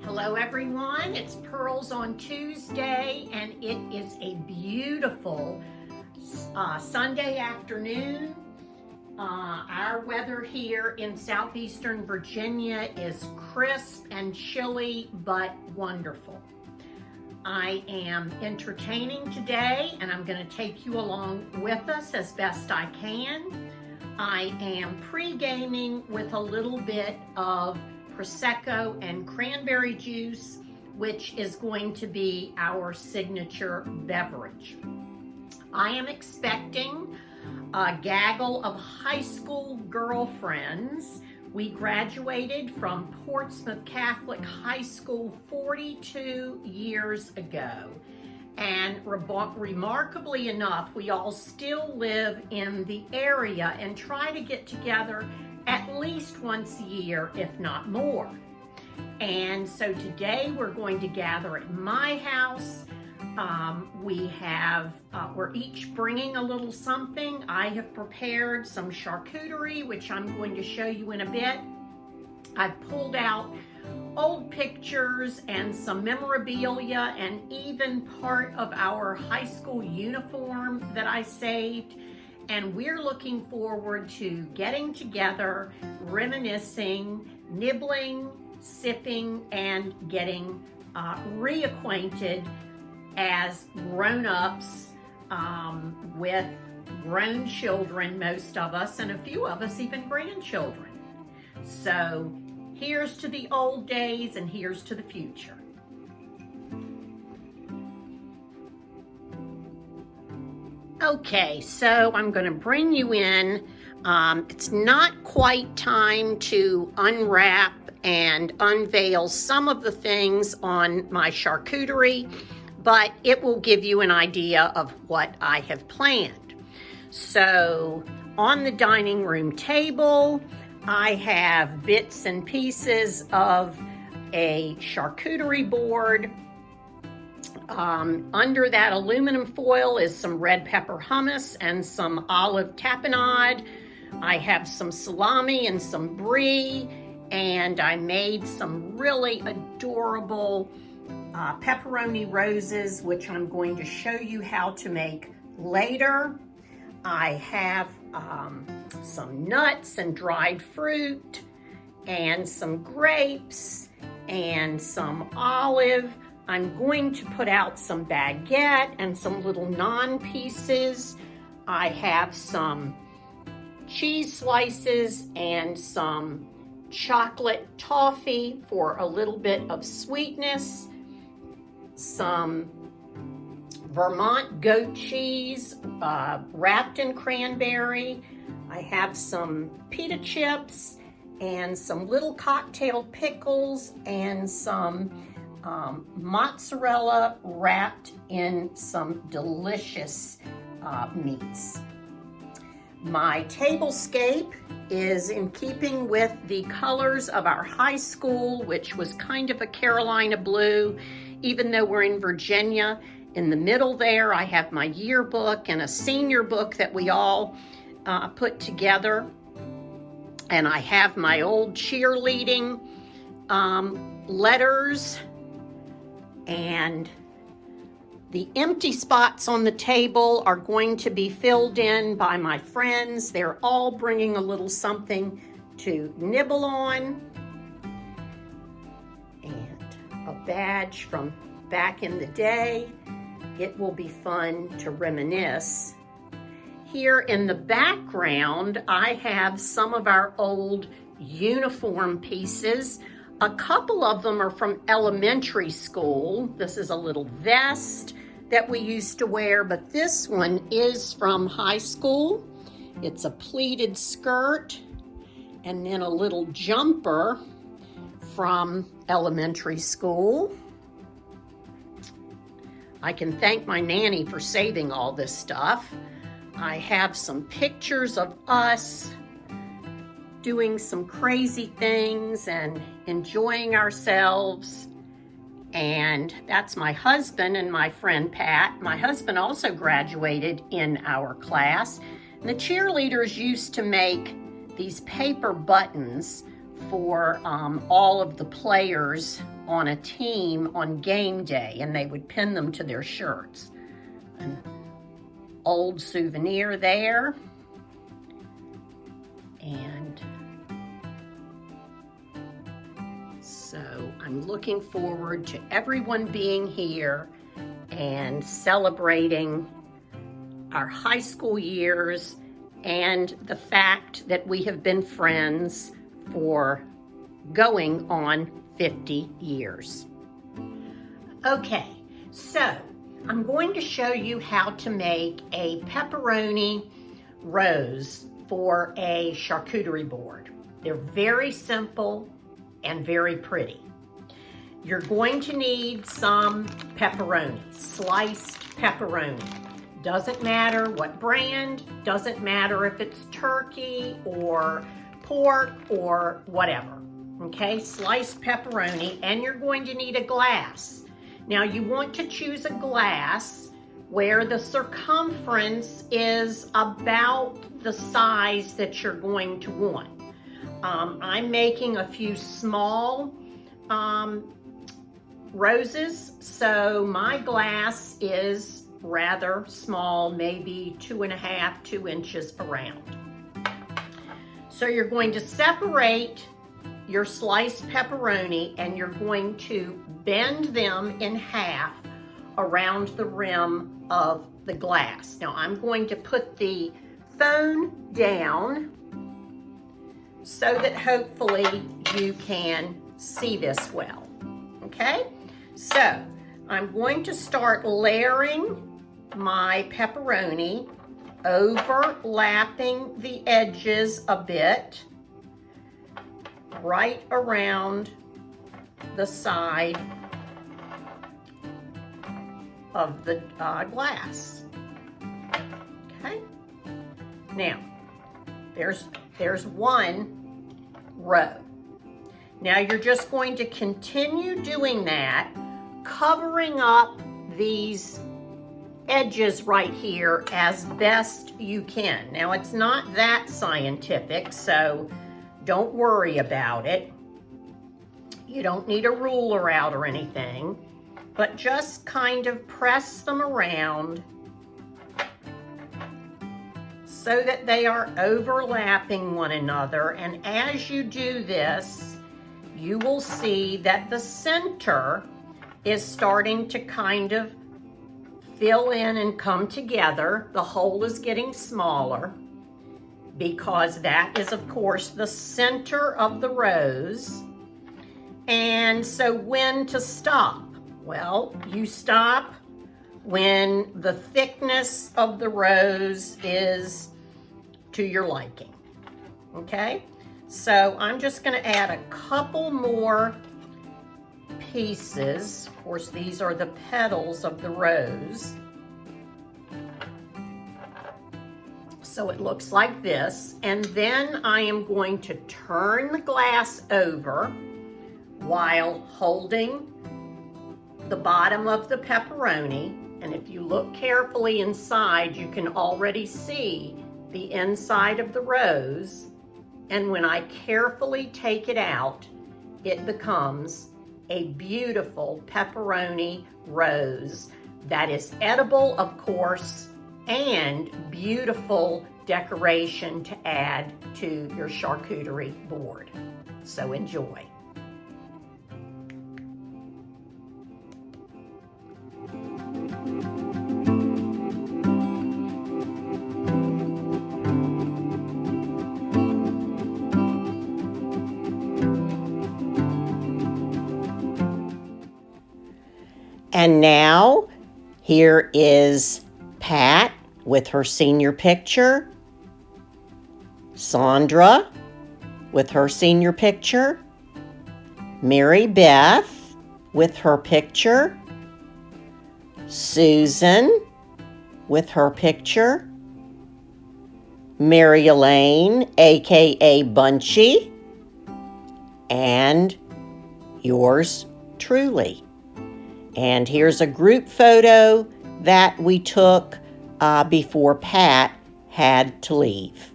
Hello everyone, it's Pearls on Tuesday and it is a beautiful Sunday afternoon. Our weather here in southeastern Virginia is crisp and chilly but wonderful. I am entertaining today and I'm going to take you along with us as best I can. I am pre-gaming with a little bit of Prosecco and cranberry juice, which is going to be our signature beverage. I am expecting a gaggle of high school girlfriends. We graduated from Portsmouth Catholic High School 42 years ago. And remarkably enough, we all still live in the area and try to get together at least once a year, if not more. And so today we're going to gather at my house. We're each bringing a little something. I have prepared some charcuterie, which I'm going to show you in a bit. I've pulled out old pictures and some memorabilia and even part of our high school uniform that I saved. And we're looking forward to getting together, reminiscing, nibbling, sipping, and getting reacquainted as grown-ups with grown children, most of us, and a few of us even grandchildren. So here's to the old days and here's to the future. Okay, so I'm going to bring you in. It's not quite time to unwrap and unveil some of the things on my charcuterie, but it will give you an idea of what I have planned. So on the dining room table, I have bits and pieces of a charcuterie board. Under that aluminum foil is some red pepper hummus and some olive tapenade. I have some salami and some brie, and I made some really adorable pepperoni roses, which I'm going to show you how to make later. I have some nuts and dried fruit and some grapes and some olive. I'm going to put out some baguette and some little naan pieces. I have some cheese slices and some chocolate toffee for a little bit of sweetness, some Vermont goat cheese wrapped in cranberry. I have some pita chips and some little cocktail pickles and some mozzarella wrapped in some delicious meats. My tablescape is in keeping with the colors of our high school, which was kind of a Carolina blue, even though we're in Virginia. In the middle there, I have my yearbook and a senior book that we all put together. And I have my old cheerleading letters. And the empty spots on the table are going to be filled in by my friends. They're all bringing a little something to nibble on. And a badge from back in the day. It will be fun to reminisce. Here in the background, I have some of our old uniform pieces. A couple of them are from elementary school. This is a little vest that we used to wear, but this one is from high school. It's a pleated skirt and then a little jumper from elementary school. I can thank my nanny for saving all this stuff. I have some pictures of us doing some crazy things and enjoying ourselves. And that's my husband and my friend Pat. My husband also graduated in our class. And the cheerleaders used to make these paper buttons for all of the players on a team on game day, and they would pin them to their shirts. An old souvenir there. And so I'm looking forward to everyone being here and celebrating our high school years and the fact that we have been friends for going on 50 years. Okay, so I'm going to show you how to make a pepperoni rose for a charcuterie board. They're very simple and very pretty. You're going to need some pepperoni, sliced pepperoni. Doesn't matter what brand, doesn't matter if it's turkey or pork or whatever. Okay, sliced pepperoni, and you're going to need a glass. Now you want to choose a glass where the circumference is about the size that you're going to want. I'm making a few small roses, so my glass is rather small, maybe 2.5, 2 inches around. So you're going to separate your sliced pepperoni and you're going to bend them in half around the rim of the glass. Now I'm going to put the phone down so that hopefully you can see this well. Okay, so I'm going to start layering my pepperoni, overlapping the edges a bit, right around the side of the glass. Okay, now there's one row. Now you're just going to continue doing that, covering up these edges right here as best you can. Now it's not that scientific, so don't worry about it. You don't need a ruler out or anything, but just kind of press them around so that they are overlapping one another. And as you do this, you will see that the center is starting to kind of fill in and come together. The hole is getting smaller because that is, of course, the center of the rose. And so when to stop? Well, you stop when the thickness of the rose is to your liking. Okay? So I'm just going to add a couple more pieces. Of course, these are the petals of the rose. So it looks like this. And then I am going to turn the glass over while holding the bottom of the pepperoni. And if you look carefully inside, you can already see the inside of the rose. And when I carefully take it out, it becomes a beautiful pepperoni rose that is edible, of course, and beautiful decoration to add to your charcuterie board. So enjoy. And now, here is Pat with her senior picture, Sandra with her senior picture, Mary Beth with her picture, Susan with her picture, Mary Elaine, aka Bunchy, and yours truly. And here's a group photo that we took before Pat had to leave.